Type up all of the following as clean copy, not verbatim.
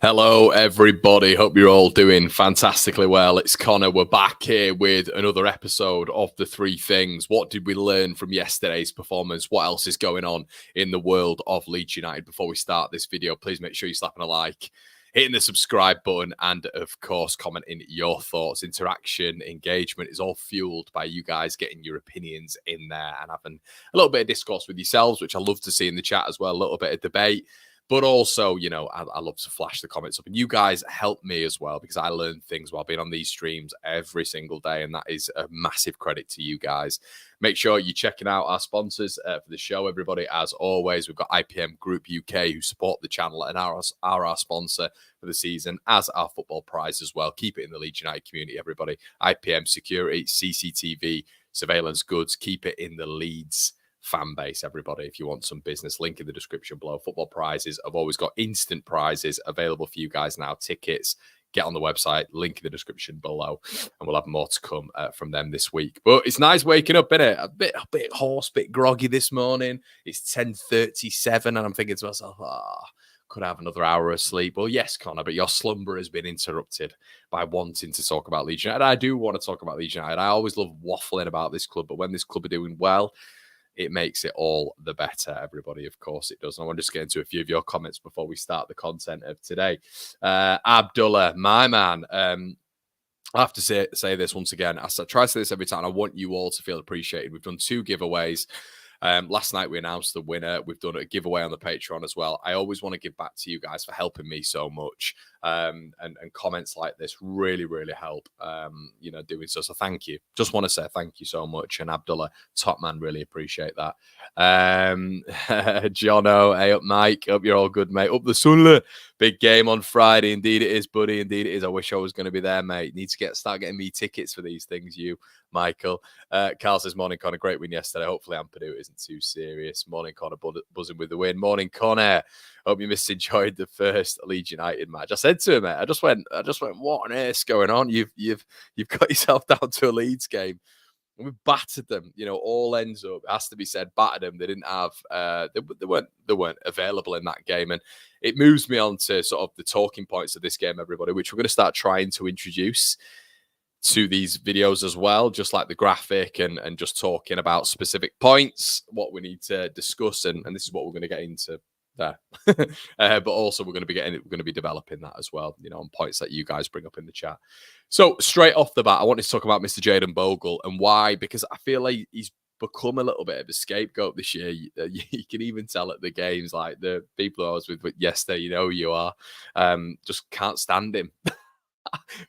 Hello, everybody. Hope you're all doing fantastically well. It's Connor. We're back here with another episode of The Three Things. What did we learn from yesterday's performance? What else is going on in the world of Leeds United? Before we start this video, please make sure you're slapping a like, hitting the subscribe button, and of course, commenting your thoughts. Interaction, engagement is all fueled by you guys getting your opinions in there and having a little bit of discourse with yourselves, which I love to see in the chat as well, a little bit of debate. But also, you know, I love to flash the comments up. And you guys help me as well because I learn things while being on these streams every single day. And that is a massive credit to you guys. Make sure you're checking out our sponsors for the show, everybody. As always, we've got IPM Group UK who support the channel and are our sponsor for the season, as our football prize as well. Keep it in the Leeds United community, everybody. IPM Security, CCTV, Surveillance Goods. Keep it in the Leeds fan base, everybody. If you want some business, link in the description below. Football prizes. I've always got instant prizes available for you guys now. Tickets, get on the website, link in the description below, and we'll have more to come from them this week. But it's nice waking up, innit? A bit hoarse, bit groggy this morning. It's 10:37 and I'm thinking to myself, could I have another hour of sleep? Well, yes, Connor, but your slumber has been interrupted by wanting to talk about Leeds United. I do want to talk about Leeds United. I always love waffling about this club, but when this club are doing well, it makes it all the better, everybody. Of course it does. And I want to just get into a few of your comments before we start the content of today. Abdullah, my man, I have to say this once again. I try to say this every time. I want you all to feel appreciated. We've done 2 giveaways. Last night we announced the winner. We've done a giveaway on the Patreon as well. I always want to give back to you guys for helping me so much. And comments like this really, really help, doing so. So thank you. Just want to say thank you so much. And Abdullah, top man, really appreciate that. Jono, hey up Mike. Hope you're all good, mate. Up the Sunler. Big game on Friday. Indeed it is, buddy. Indeed it is. I wish I was going to be there, mate. Need to start getting me tickets for these things, you, Michael. Carl says, morning, Connor. Great win yesterday. Hopefully Ampadu isn't too serious. Morning, Connor. Buzzing with the win. Morning, Connor. Hope you enjoyed the first Leeds United match. I said to him, mate, I just went, what on earth's going on? You've got yourself down to a Leeds game. And we battered them, all ends up, it has to be said, battered them. They didn't have, they weren't available in that game. And it moves me on to sort of the talking points of this game, everybody, which we're going to start trying to introduce to these videos as well, just like the graphic and just talking about specific points, what we need to discuss. And this is what we're going to get into there. But also we're going to be developing that as well, on points that you guys bring up in the chat. So straight off the bat, I wanted to talk about Mr. Jayden Bogle and why, because I feel like he's become a little bit of a scapegoat this year. You can even tell at the games, like the people I was with yesterday, you are, just can't stand him.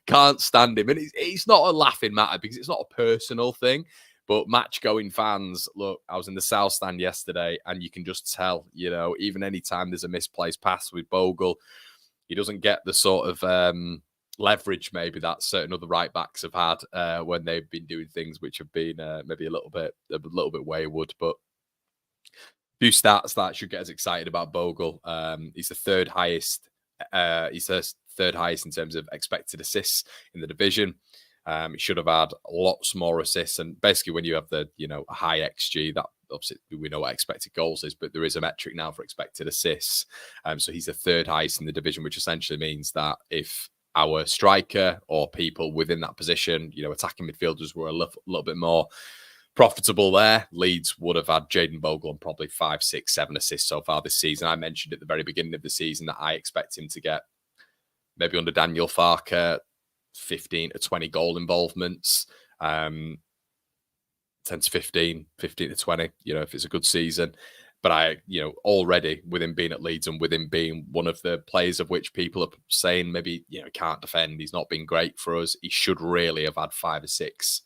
Can't stand him. And it's not a laughing matter because it's not a personal thing. But match-going fans, look, I was in the South Stand yesterday, and you can just tell, even any time there's a misplaced pass with Bogle, he doesn't get the sort of leverage maybe that certain other right-backs have had when they've been doing things which have been maybe a little bit wayward. But a few stats that should get us excited about Bogle. He's the third highest. He's the third highest in terms of expected assists in the division. He should have had lots more assists. And basically, when you have the, a high XG, that obviously we know what expected goals is, but there is a metric now for expected assists. So he's the third highest in the division, which essentially means that if our striker or people within that position, attacking midfielders were a little bit more profitable there, Leeds would have had Jayden Bogle on probably 5, 6, 7 assists so far this season. I mentioned at the very beginning of the season that I expect him to get, maybe under Daniel Farke, 15 to 20 goal involvements, 10 to 15 to 20, if it's a good season. But already with him being at Leeds and with him being one of the players of which people are saying maybe, can't defend, he's not been great for us, he should really have had 5 or 6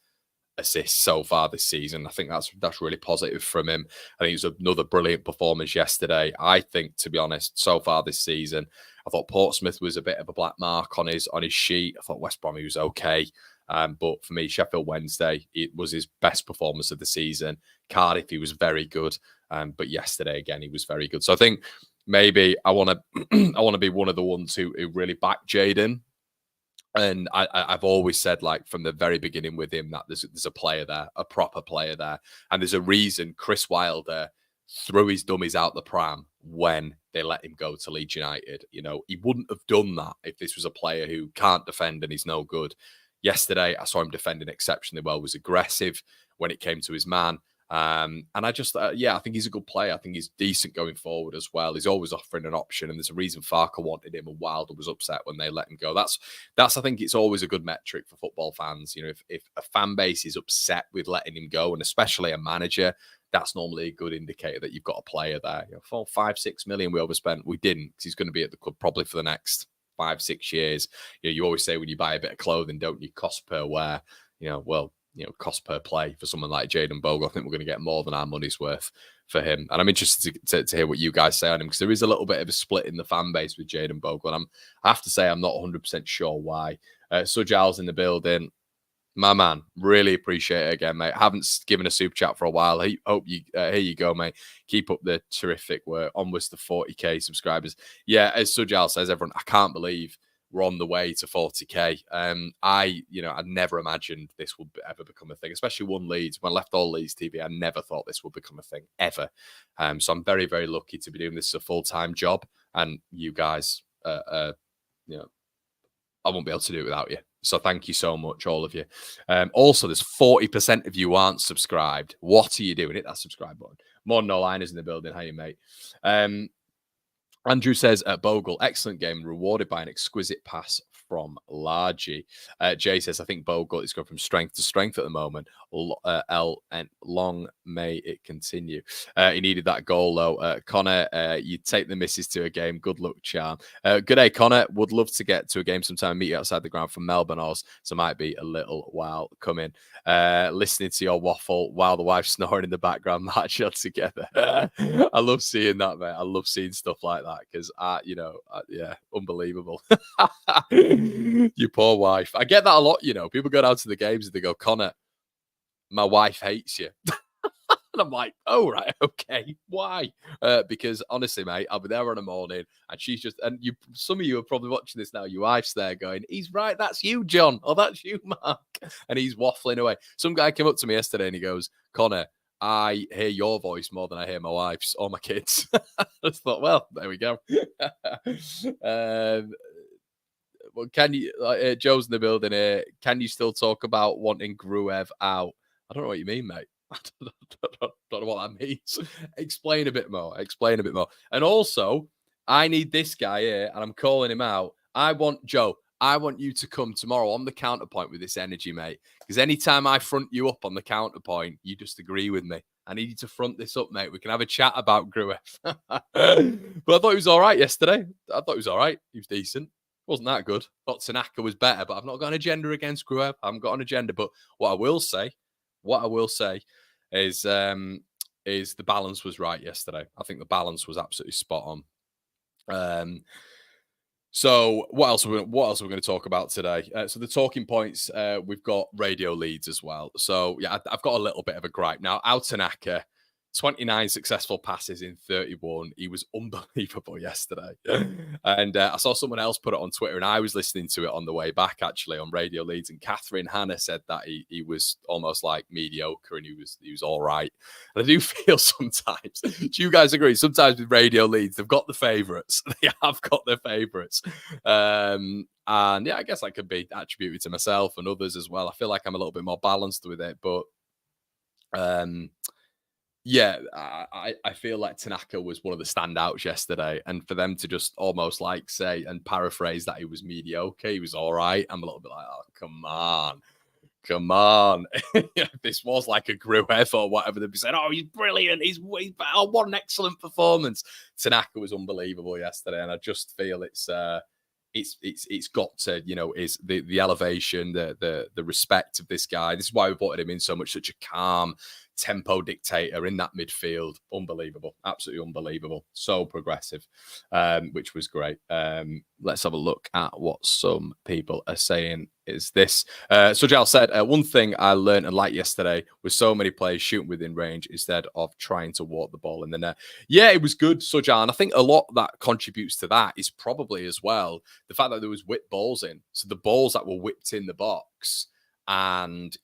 assists so far this season. I think that's really positive from him. I think it was another brilliant performance yesterday. I think, to be honest, so far this season, I thought Portsmouth was a bit of a black mark on his sheet. I thought West Brom, he was okay. But for me, Sheffield Wednesday, it was his best performance of the season. Cardiff, he was very good. But yesterday, again, he was very good. So I think maybe I want to be one of the ones who really back Jayden. And I've always said, like, from the very beginning with him, that there's a player there, a proper player there. And there's a reason Chris Wilder threw his dummies out the pram when they let him go to Leeds United. You know, he wouldn't have done that if this was a player who can't defend and he's no good. Yesterday, I saw him defending exceptionally well, was aggressive when it came to his man. And I just, I think he's a good player. I think he's decent going forward as well. He's always offering an option, and there's a reason Farke wanted him, and Wilder was upset when they let him go. That's. I think it's always a good metric for football fans. You know, if a fan base is upset with letting him go, and especially a manager, that's normally a good indicator that you've got a player there. You know, 4, 5, 6 million we overspent. We didn't, because he's going to be at the club probably for the next 5, 6 years. You know, you always say when you buy a bit of clothing, don't you, cost per wear? You know, well, you know, cost per play for someone like Jayden Bogle. I think we're going to get more than our money's worth for him. And I'm interested to hear what you guys say on him, because there is a little bit of a split in the fan base with Jayden Bogle. And I have to say, I'm not 100% sure why. Giles in the building. My man, really appreciate it again, mate. Haven't given a super chat for a while. Hope you, here you go, mate. Keep up the terrific work. Onwards to 40k subscribers. Yeah, as Giles says, everyone, I can't believe we're on the way to 40k. I never imagined this would ever become a thing, especially one Leeds. When I left all Leeds TV, I never thought this would become a thing ever. So I'm very, very lucky to be doing this as a full-time job. And you guys, I won't be able to do it without you. So thank you so much, all of you. Also, there's 40% of you who aren't subscribed. What are you doing? Hit that subscribe button. More no-liners in the building. How you, mate? Andrew says, Bogle, excellent game, rewarded by an exquisite pass from Largy. Jay says, I think Bogle is going from strength to strength at the moment. And long may it continue. He needed that goal, though. Connor, you take the misses to a game. Good luck, charm. Good day, Connor. Would love to get to a game sometime and meet you outside the ground from Melbourne, so might be a little while coming. Listening to your waffle while the wife's snoring in the background, match up together. I love seeing that, mate. I love seeing stuff like that, because, unbelievable. Your poor wife. I get that a lot, you know. People go down to the games and they go, Connor, my wife hates you. And I'm like, oh, right, okay. Why? Because honestly, mate, I'll be there in the morning and she's just, and some of you are probably watching this now, your wife's there going, he's right, that's you, John, or that's you, Mark. And he's waffling away. Some guy came up to me yesterday and he goes, Connor, I hear your voice more than I hear my wife's or my kids. I just thought, well, there we go. Well, can you, Joe's in the building here, can you still talk about wanting Gruev out? I don't know what you mean, mate. I don't know what that means. Explain a bit more. And also, I need this guy here, and I'm calling him out. I want you to come tomorrow on the counterpoint with this energy, mate. Because anytime I front you up on the counterpoint, you just agree with me. I need you to front this up, mate. We can have a chat about Gruev. But I thought he was all right yesterday. He was decent. Wasn't that good. Thought Tanaka was better, but I've not got an agenda against Gruev. I haven't got an agenda. But what I will say is the balance was right yesterday. I think the balance was absolutely spot on. So what else are we going to talk about today? So the talking points, we've got Radio Leeds as well. So yeah, I've got a little bit of a gripe now. Tanaka, 29 successful passes in 31. He was unbelievable yesterday. And I saw someone else put it on Twitter, and I was listening to it on the way back, actually, on Radio Leeds. And Catherine Hannah said that he was almost like mediocre, and he was all right. And I do feel sometimes, do you guys agree? Sometimes with Radio Leeds, they've got the favourites. They have got their favourites. And yeah, I guess that could be attributed to myself and others as well. I feel like I'm a little bit more balanced with it, but yeah, I feel like Tanaka was one of the standouts yesterday. And for them to just almost like say and paraphrase that he was mediocre, he was all right. I'm a little bit like, oh, come on. This was like a Gruev or whatever. They'd be saying, oh, he's brilliant. He's what an excellent performance. Tanaka was unbelievable yesterday. And I just feel it's got to, is the elevation, the respect of this guy. This is why we wanted him in so much, such a calm tempo dictator in that midfield. Unbelievable, absolutely unbelievable. So progressive, which was great. Let's have a look at what some people are saying. Is this Sujal said, one thing I learned and liked yesterday was so many players shooting within range instead of trying to walk the ball in the net. Yeah, it was good, Sujal, and I think a lot that contributes to that is probably as well the fact that there was whipped balls in. So the balls that were whipped in the box, and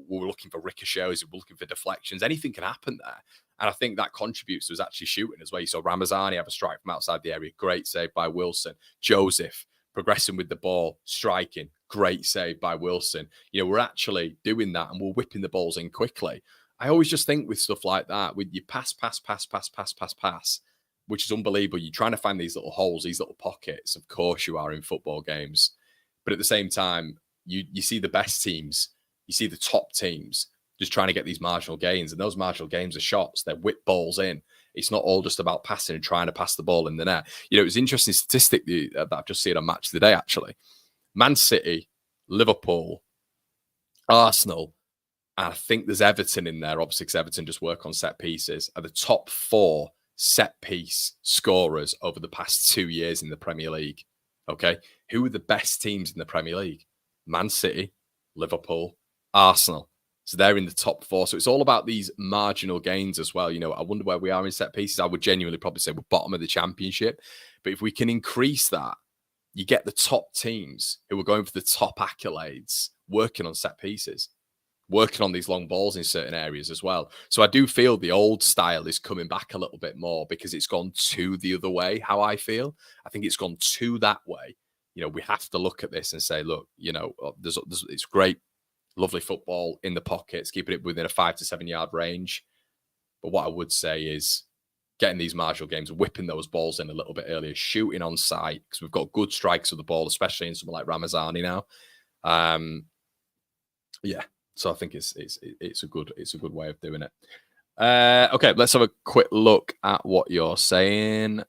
we're looking for ricochets, we're looking for deflections. Anything can happen there. And I think that contributes to us actually shooting as well. You saw Ramazani have a strike from outside the area. Great save by Wilson. Joseph progressing with the ball, striking. Great save by Wilson. You know, we're actually doing that and we're whipping the balls in quickly. I always just think with stuff like that, with you pass, which is unbelievable. You're trying to find these little holes, these little pockets. Of course you are in football games. But at the same time, you see the best teams, you see the top teams just trying to get these marginal gains. And those marginal gains are shots. They're whip balls in. It's not all just about passing and trying to pass the ball in the net. You know, it was an interesting statistic that I've just seen on Match of the Day, actually. Man City, Liverpool, Arsenal, and I think there's Everton in there, obviously, because Everton just work on set pieces, are the top 4 set piece scorers over the past 2 years in the Premier League. Okay? Who are the best teams in the Premier League? Man City, Liverpool, Arsenal. So they're in the top 4. So it's all about these marginal gains as well. You know, I wonder where we are in set pieces. I would genuinely probably say we're bottom of the championship. But if we can increase that, you get the top teams who are going for the top accolades, working on set pieces, working on these long balls in certain areas as well. So I do feel the old style is coming back a little bit more because it's gone to the other way, how I feel. I think it's gone to that way. You know, we have to look at this and say, look, you know, it's great, lovely football in the pockets, keeping it within a 5 to 7 yard range. But what I would say is getting these marginal games, whipping those balls in a little bit earlier, shooting on sight, because we've got good strikes of the ball, especially in someone like Ramazani now. Yeah, so I think it's a good way of doing it. Okay, let's have a quick look at what you're saying.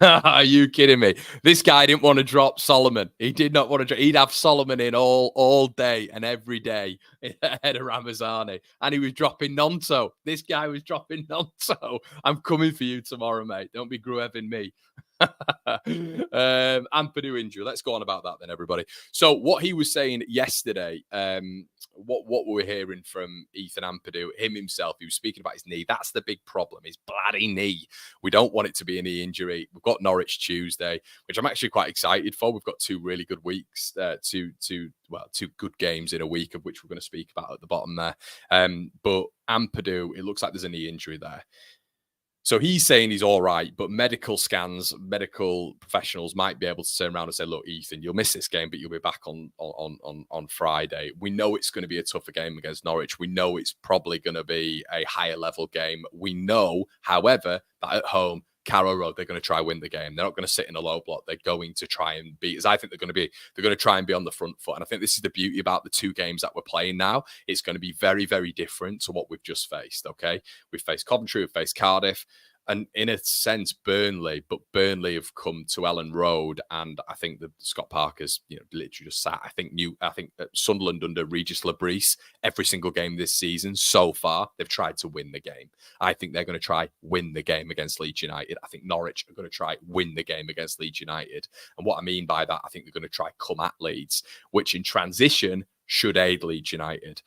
Are you kidding me? This guy didn't want to drop Solomon. He did not want to drop. He'd have Solomon in all day and every day ahead of Ramazani. And he was dropping Nonto. This guy was dropping Nonto. I'm coming for you tomorrow, mate. Don't be Gruevin me. Ampadu injury. Let's go on about that then, everybody. So what he was saying yesterday, what we're hearing from Ethan Ampadu, him himself, he was speaking about his knee. That's the big problem, his bloody knee. We don't want it to be a knee injury. We've got Norwich Tuesday, which I'm actually quite excited for. We've got 2 really good weeks, 2 good games in a week, of which we're going to speak about at the bottom there. But Ampadu, it looks like there's a knee injury there. So he's saying he's all right, but medical scans, medical professionals might be able to turn around and say, look, Ethan, you'll miss this game, but you'll be back on Friday. We know it's going to be a tougher game against Norwich. We know it's probably going to be a higher level game. We know, however, that at home, Carrow Road, they're going to try and win the game. They're not going to sit in a low block. They're going to try and beat, as I think they're going to try and be on the front foot. And I think this is the beauty about the 2 games that we're playing now. It's going to be very, very different to what we've just faced, okay? We've faced Coventry, we've faced Cardiff, and in a sense, Burnley, but Burnley have come to Ellen Road, and I think that Scott Parker's, literally just sat. I think Sunderland under Regis Labrise, every single game this season so far, they've tried to win the game. I think they're going to try win the game against Leeds United. I think Norwich are going to try win the game against Leeds United. And what I mean by that, I think they're going to try come at Leeds, which in transition should aid Leeds United.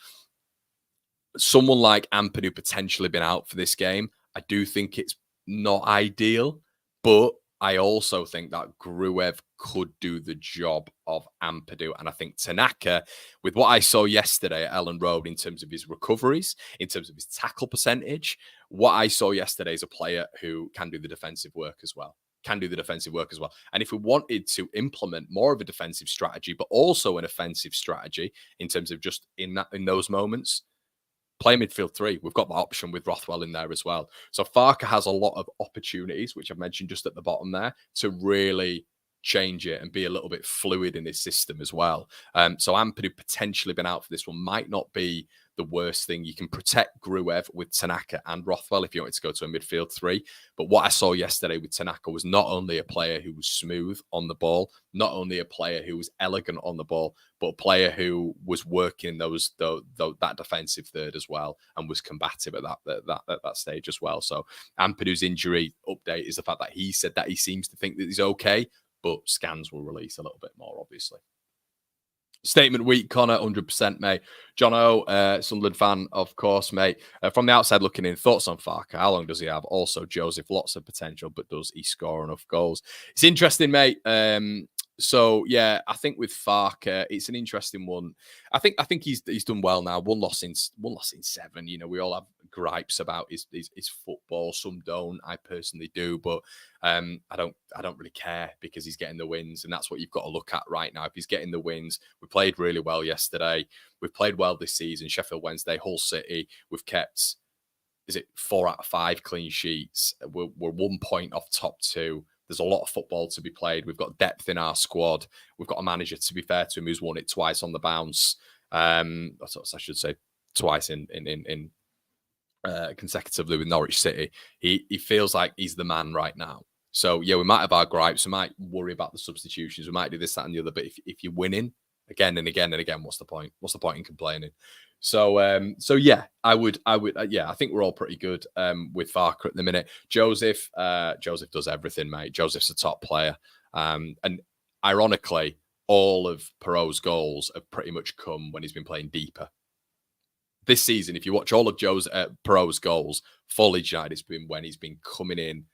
Someone like Ampadu potentially been out for this game. I do think it's not ideal, but I also think that Gruev could do the job of Ampadu. And I think Tanaka, with what I saw yesterday at Ellen Road in terms of his recoveries, in terms of his tackle percentage, what I saw yesterday is a player who can do the defensive work as well. And if we wanted to implement more of a defensive strategy, but also an offensive strategy in terms of just in those moments, play midfield 3. We've got that option with Rothwell in there as well. So Farke has a lot of opportunities, which I've mentioned just at the bottom there, to really change it and be a little bit fluid in this system as well. So Ampadu potentially been out for this one might not be the worst thing. You can protect Gruev with Tanaka and Rothwell if you wanted to go to a midfield 3. But what I saw yesterday with Tanaka was not only a player who was smooth on the ball, not only a player who was elegant on the ball, but a player who was working that defensive third as well and was combative at that stage as well. So Ampadu's injury update is the fact that he said that he seems to think that he's okay, but scans will release a little bit more, obviously. Statement week, Connor, 100%, mate. John O, Sunderland fan, of course, mate. From the outside looking in, thoughts on Farke? How long does he have? Also, Joseph, lots of potential, but does he score enough goals? It's interesting, mate. So yeah, I think with Farke, it's an interesting one. I think he's done well now. One loss in 7. You know, we all have gripes about his football. Some don't. I personally do, but I don't really care because he's getting the wins, and that's what you've got to look at right now. If he's getting the wins, we played really well yesterday. We've played well this season. Sheffield Wednesday, Hull City. We've kept, is it 4 out of 5 clean sheets? We're 1 point off top 2. There's a lot of football to be played. We've got depth in our squad. We've got a manager, to be fair to him, who's won it twice on the bounce. I should say twice in consecutively with Norwich City. He feels like he's the man right now. So yeah, we might have our gripes. We might worry about the substitutions. We might do this, that, and the other. But if you're winning again and again and again, what's the point? What's the point in complaining? So yeah, I think we're all pretty good with Farke at the minute. Joseph does everything, mate. Joseph's a top player. And ironically, all of Perot's goals have pretty much come when he's been playing deeper. This season, if you watch all of Perot's goals for Leeds United, it's been when he's been coming in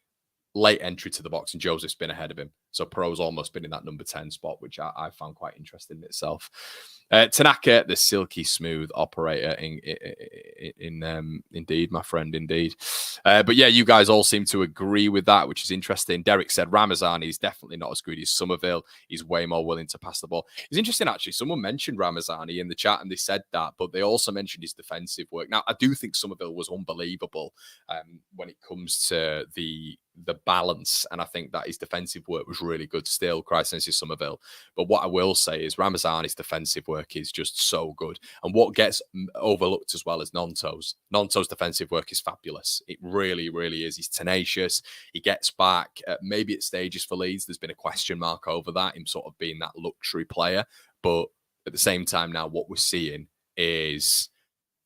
late entry to the box and Joseph's been ahead of him. So Perot's almost been in that number 10 spot, which I found quite interesting in itself. Tanaka, the silky smooth operator, indeed, my friend, indeed. But yeah, you guys all seem to agree with that, which is interesting. Derek said Ramazani is definitely not as good as Somerville. He's way more willing to pass the ball. It's interesting, actually. Someone mentioned Ramazani in the chat and they said that, but they also mentioned his defensive work. Now, I do think Somerville was unbelievable when it comes to the balance, and I think that his defensive work was really good still, Christensen Somerville. But what I will say is Ramazani's defensive work is just so good. And what gets overlooked as well is Nonto's. Nonto's defensive work is fabulous. It really, really is. He's tenacious. He gets back. Maybe at stages for Leeds, there's been a question mark over that, him sort of being that luxury player. But at the same time now, what we're seeing is,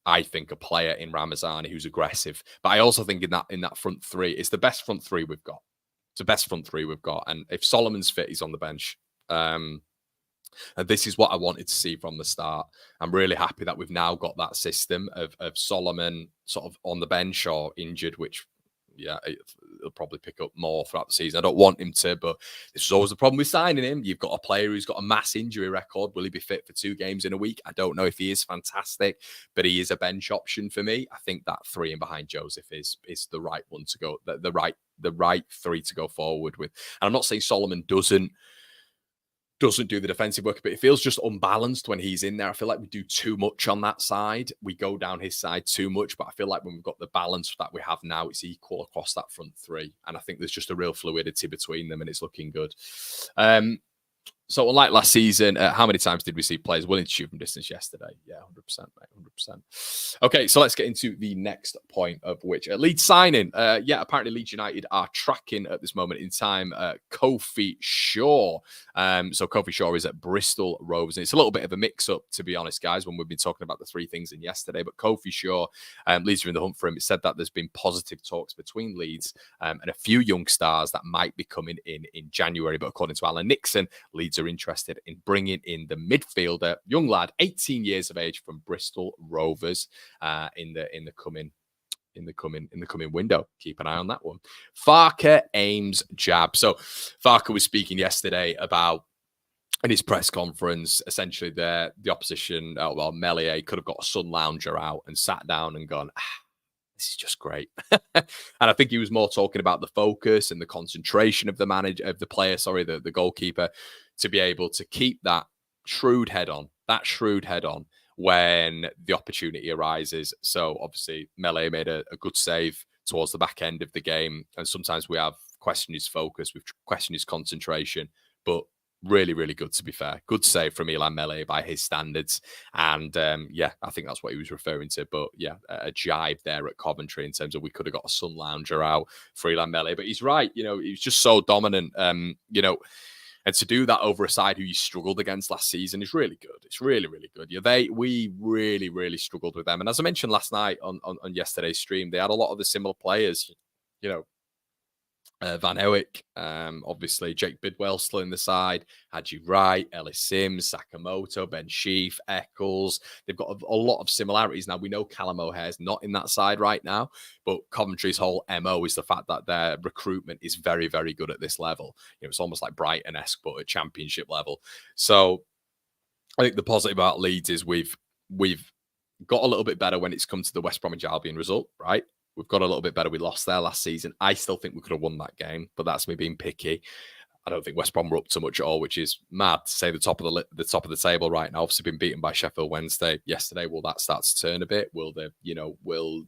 I think, a player in Ramazani who's aggressive. But I also think in that front three, it's the best front three we've got. It's the best front three we've got. And if Solomon's fit, he's on the bench. And this is what I wanted to see from the start. I'm really happy that we've now got that system of Solomon sort of on the bench or injured, which, yeah, he'll probably pick up more throughout the season. I don't want him to, but this is always the problem with signing him. You've got a player who's got a mass injury record. Will he be fit for 2 games in a week? I don't know if he is. Fantastic, but he is a bench option for me. I think that 3 in behind Joseph is the right one to go, the right 3 to go forward with. And I'm not saying Solomon doesn't do the defensive work, but it feels just unbalanced when he's in there. I feel like we do too much on that side. We go down his side too much, but I feel like when we've got the balance that we have now, it's equal across that front 3. And I think there's just a real fluidity between them and it's looking good. So unlike last season, how many times did we see players willing to shoot from distance yesterday? Yeah, 100%, mate, 100%. Okay, so let's get into the next point, of which Leeds signing. Apparently Leeds United are tracking at this moment in time Kofi Shaw. So Kofi Shaw is at Bristol Rovers. And it's a little bit of a mix-up, to be honest, guys, when we've been talking about the 3 things in yesterday. But Kofi Shaw, Leeds are in the hunt for him. It said that there's been positive talks between Leeds and a few young stars that might be coming in January. But according to Alan Nixon, Leeds are interested in bringing in the midfielder, young lad, 18 years of age, from Bristol Rovers in the coming window. Keep an eye on that one. Farke aims jab. So Farke was speaking yesterday about, in his press conference, essentially the opposition, Melier could have got a sun lounger out and sat down and gone, this is just great. And I think he was more talking about the focus and the concentration of the player, the goalkeeper, to be able to keep that shrewd head on when the opportunity arises. So obviously Mele made a good save towards the back end of the game. And sometimes we have questioned his focus, we've questioned his concentration, but really, really good, to be fair. Good save from Ilan Mele by his standards. And I think that's what he was referring to. But yeah, a jibe there at Coventry in terms of we could have got a sun lounger out for Ilan Mele. But he's right. He was just so dominant, and to do that over a side who you struggled against last season is really good. It's really, really good. We really, really struggled with them. And as I mentioned last night on yesterday's stream, they had a lot of the similar players, Van Ewick, obviously Jake Bidwell still in the side, Haji Wright, Ellis Sims, Sakamoto, Ben Sheaf, Eccles. They've got a lot of similarities. Now, we know Callum O'Hare's not in that side right now, but Coventry's whole MO is the fact that their recruitment is very, very good at this level. It's almost like Brighton-esque, but at championship level. So I think the positive about Leeds is we've got a little bit better when it's come to the West Bromwich Albion result, right? We've got a little bit better. We lost there last season. I still think we could have won that game, but that's me being picky. I don't think West Brom were up to much at all, which is mad to say the top of the table right now. Obviously, been beaten by Sheffield Wednesday yesterday. Will that start to turn a bit? Will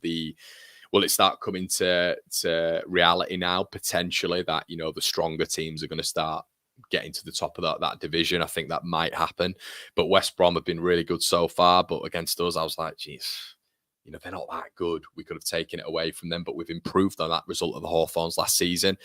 it start coming to reality now? Potentially that the stronger teams are going to start getting to the top of that division. I think that might happen. But West Brom have been really good so far. But against us, I was like, geez, they're not that good. We could have taken it away from them, but we've improved on that result of the Hawthorns last season.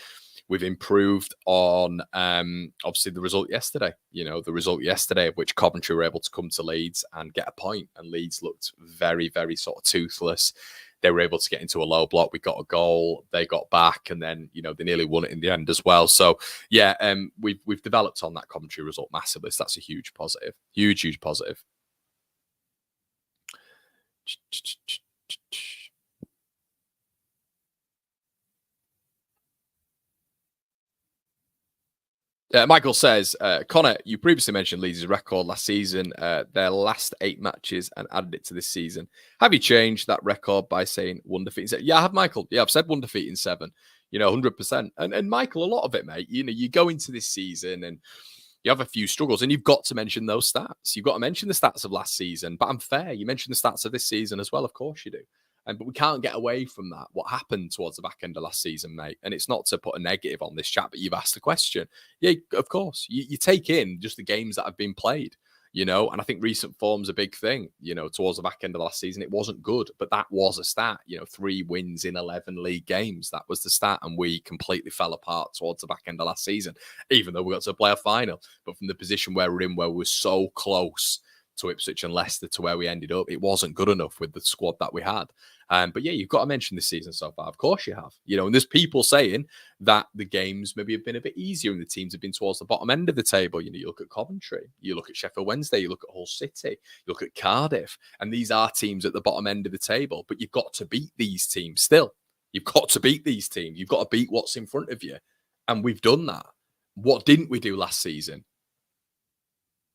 We've improved on obviously the result yesterday. The result yesterday of which Coventry were able to come to Leeds and get a point, and Leeds looked very, very sort of toothless. They were able to get into a low block. We got a goal. They got back, and then they nearly won it in the end as well. So yeah, we've developed on that Coventry result massively. So that's a huge positive. Huge positive. Michael says, Connor, you previously mentioned Leeds' record last season, their last 8 matches, and added it to this season. Have you changed that record by saying 1 defeat in 7? Yeah, I have, Michael. Yeah, I've said 1 defeat in 7. 100%. And Michael, a lot of it, mate. You go into this season and you have a few struggles, and you've got to mention those stats. You've got to mention the stats of last season. But I'm fair. You mentioned the stats of this season as well. Of course you do. But we can't get away from that. What happened towards the back end of last season, mate? And it's not to put a negative on this chat, but you've asked the question. Yeah, of course. You take in just the games that have been played, and I think recent form's a big thing. Towards the back end of last season, it wasn't good, but that was a stat. 3 wins in 11 league games. That was the stat, and we completely fell apart towards the back end of last season, even though we got to play a final. But from the position where we're in, where we're so close to Ipswich and Leicester to where we ended up, it wasn't good enough with the squad that we had. But yeah, you've got to mention this season so far. Of course you have. And there's people saying that the games maybe have been a bit easier and the teams have been towards the bottom end of the table. You look at Coventry, you look at Sheffield Wednesday, you look at Hull City, you look at Cardiff, and these are teams at the bottom end of the table. But you've got to beat these teams still. You've got to beat these teams. You've got to beat what's in front of you. And we've done that. What didn't we do last season?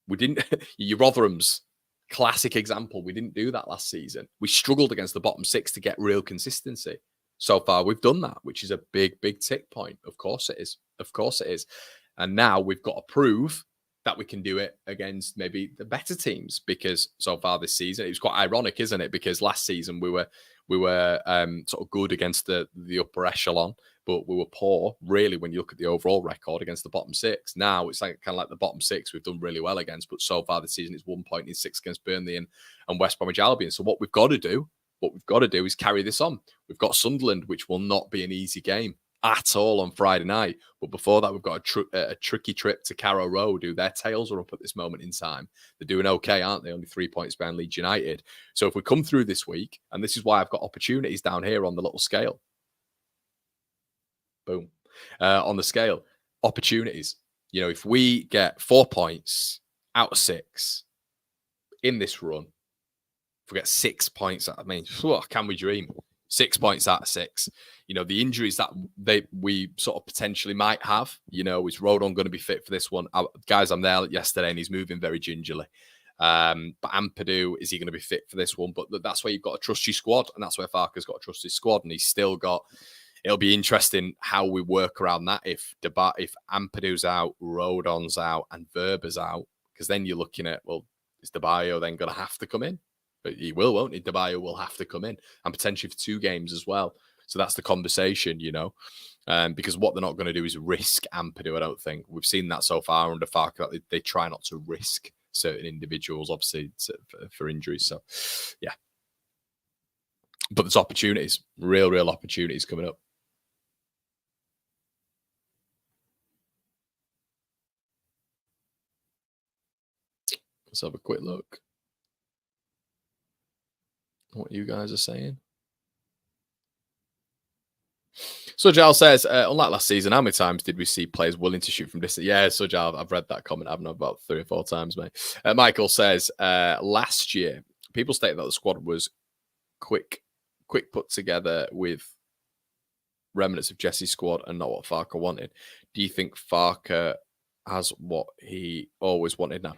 We didn't. Your Rotherham's classic example. We didn't do that last season. We struggled against the bottom 6 to get real consistency. So far, we've done that, which is a big tick point. Of course it is. Of course it is. And now we've got to prove that we can do it against maybe the better teams, because so far this season, it was quite ironic, isn't it? Because last season we were sort of good against the upper echelon, but we were poor, really, when you look at the overall record against the bottom 6. Now it's kind of like the bottom 6 we've done really well against, but so far this season it's 1 point in 6 against Burnley and West Bromwich Albion. So what we've got to do is carry this on. We've got Sunderland, which will not be an easy game at all on Friday night. But before that, we've got a tricky trip to Carrow Road, who their tails are up at this moment in time. They're doing okay, aren't they? Only 3 points behind Leeds United. So if we come through this week, and this is why I've got opportunities down here on the little scale. Boom. On the scale, opportunities. If we get 4 points out of 6 in this run, if we get 6 points, can we dream? 6 points out of 6. The injuries that we sort of potentially might have, is Rodon going to be fit for this one? Guys, I'm there yesterday and he's moving very gingerly. But Ampadu, is he going to be fit for this one? But that's where you've got to trust your squad, and that's where Farke's got to trust his squad, and he's still got. It'll be interesting how we work around that if Ampadu's out, Rodon's out, and Verba's out, because then you're looking at, well, is Debayo then going to have to come in? But he will, won't he? Debayo will have to come in, and potentially for 2 games as well. So that's the conversation, because what they're not going to do is risk Ampadu, I don't think. We've seen that so far under Farke, that they try not to risk certain individuals, obviously, for injuries. So, yeah. But there's opportunities, real opportunities coming up. Let's have a quick look what you guys are saying. Sujal says, unlike last season, how many times did we see players willing to shoot from distance? Yeah, Sujal, I've read that comment. I've known about 3 or 4 times, mate. Michael says, last year, people stated that the squad was quick put together with remnants of Jesse's squad and not what Farke wanted. Do you think Farke has what he always wanted now?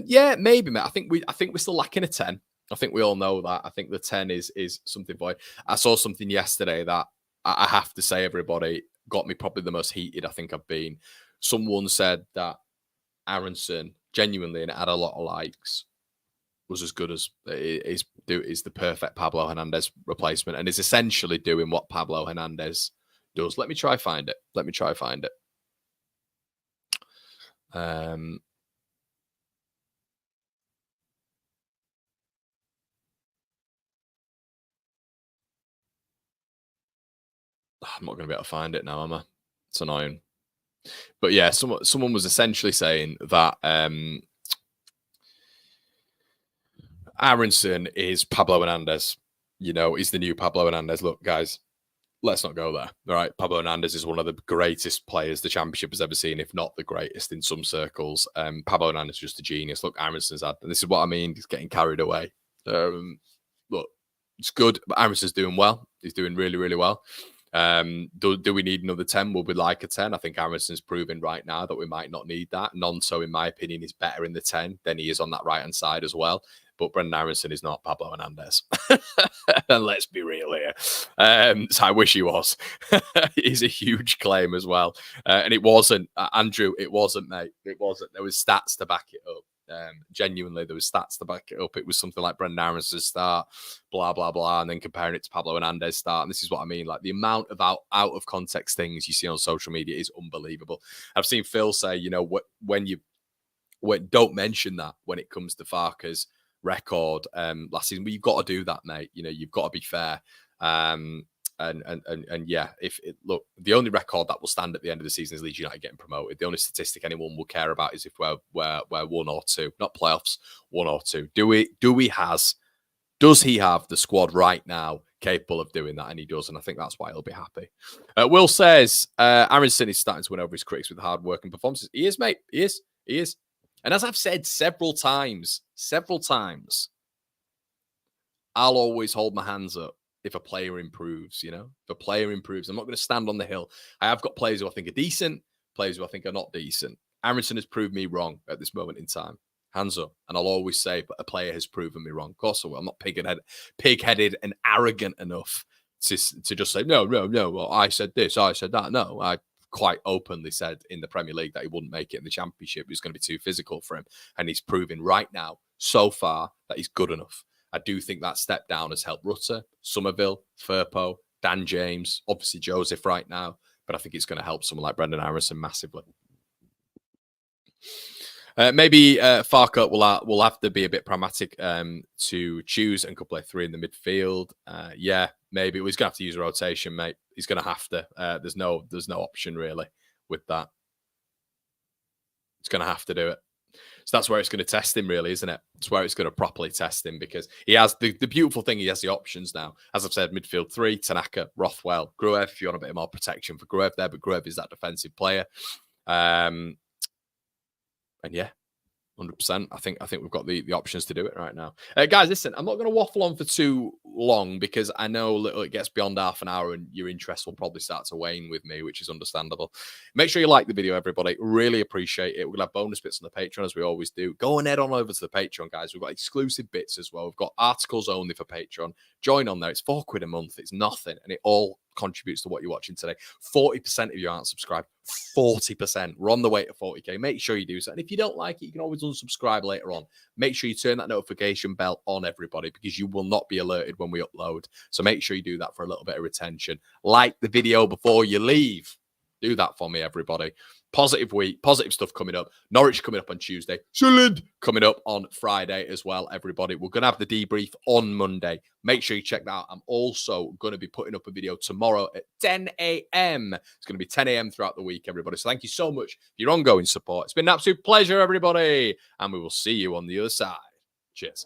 Yeah, maybe, mate. I think we're still lacking a 10. I think we all know that. I think the 10 is something void. I saw something yesterday that I have to say, everybody, got me probably the most heated I think I've been. Someone said that Aronson, genuinely, and it had a lot of likes, was as good as is the perfect Pablo Hernandez replacement, and is essentially doing what Pablo Hernandez does. Let me try find it. I'm not going to be able to find it now, am I? It's annoying. But yeah, someone was essentially saying that Aronson is Pablo Hernandez. You know, he's the new Pablo Hernandez. Look, guys, let's not go there. All right. Pablo Hernandez is one of the greatest players the Championship has ever seen, if not the greatest in some circles. Pablo Hernandez is just a genius. Look, Aronson's had, and this is what I mean, he's getting carried away. Look, it's good, but Aronson's doing well. He's doing really, really well. Do we need another 10? Would we like a 10? I think Aronson's proving right now that we might not need that. Nonso, in my opinion, is better in the 10 than he is on that right-hand side as well. But Brendan Aronson is not Pablo Hernandez. And let's be real here. So I wish he was. He's a huge claim as well. And it wasn't, Andrew, it wasn't, mate. It wasn't. There was stats to back it up. Genuinely, there was stats to back it up. It was something like Brendan Aronson's start, blah, blah, blah, and then comparing it to Pablo Hernandez's start. And this is what I mean. Like, the amount of out of context things you see on social media is unbelievable. I've seen Phil say, you know, when don't mention that when it comes to Farke's record last season, but you've got to do that, mate. You know, you've got to be fair. And yeah, look, the only record that will stand at the end of the season is Leeds United getting promoted. The only statistic anyone will care about is if we're 1 or 2, not playoffs, 1 or 2. Does he have the squad right now capable of doing that? And he does, and I think that's why he'll be happy. Will says Aronson is starting to win over his critics with hard work and performances. He is, mate. He is. And as I've said several times, I'll always hold my hands up if a player improves, you know? If a player improves, I'm not going to stand on the hill. I have got players who I think are decent, players who I think are not decent. Aronson has proved me wrong at this moment in time. Hands up. And I'll always say, but a player has proven me wrong. Of course I will. I'm not pig-headed and arrogant enough to just say, no, well, I said this, I said that. No, I quite openly said in the Premier League that he wouldn't make it in the Championship. It was going to be too physical for him. And he's proving right now, so far, that he's good enough. I do think that step down has helped Rutter, Somerville, Firpo, Dan James, obviously Joseph right now. But I think it's going to help someone like Brendan Aronson massively. Maybe Farke will have to be a bit pragmatic to choose and could play 3 in the midfield. Yeah, maybe he's going to have to use a rotation, mate. He's going to have to. There's no option really with that. He's going to have to do it. So that's where it's going to test him, really, isn't it? It's where it's going to properly test him, because he has the beautiful thing. He has the options now. As I've said, midfield 3, Tanaka, Rothwell, Gruev. If you want a bit more protection for Gruev there, but Gruev is that defensive player. And yeah, 100%. I think we've got the options to do it right now. Guys, listen, I'm not going to waffle on for too long because I know it gets beyond half an hour and your interest will probably start to wane with me, which is understandable. Make sure you like the video, everybody. Really appreciate it. We'll have bonus bits on the Patreon, as we always do. Go and head on over to the Patreon, guys. We've got exclusive bits as well. We've got articles only for Patreon. Join on there. It's £4 a month. It's nothing. And it all contributes to what you're watching today. 40% of you aren't subscribed. 40%. We're on the way to 40k. Make sure you do so. And if you don't like it, you can always unsubscribe later on. Make sure you turn that notification bell on, everybody, because you will not be alerted when we upload. So make sure you do that for a little bit of retention. Like the video before you leave. Do that for me, everybody. Positive week, positive stuff coming up. Norwich coming up on Tuesday. Sunderland coming up on Friday as well, everybody. We're going to have the debrief on Monday. Make sure you check that out. I'm also going to be putting up a video tomorrow at 10 a.m. It's going to be 10 a.m. throughout the week, everybody. So thank you so much for your ongoing support. It's been an absolute pleasure, everybody. And we will see you on the other side. Cheers.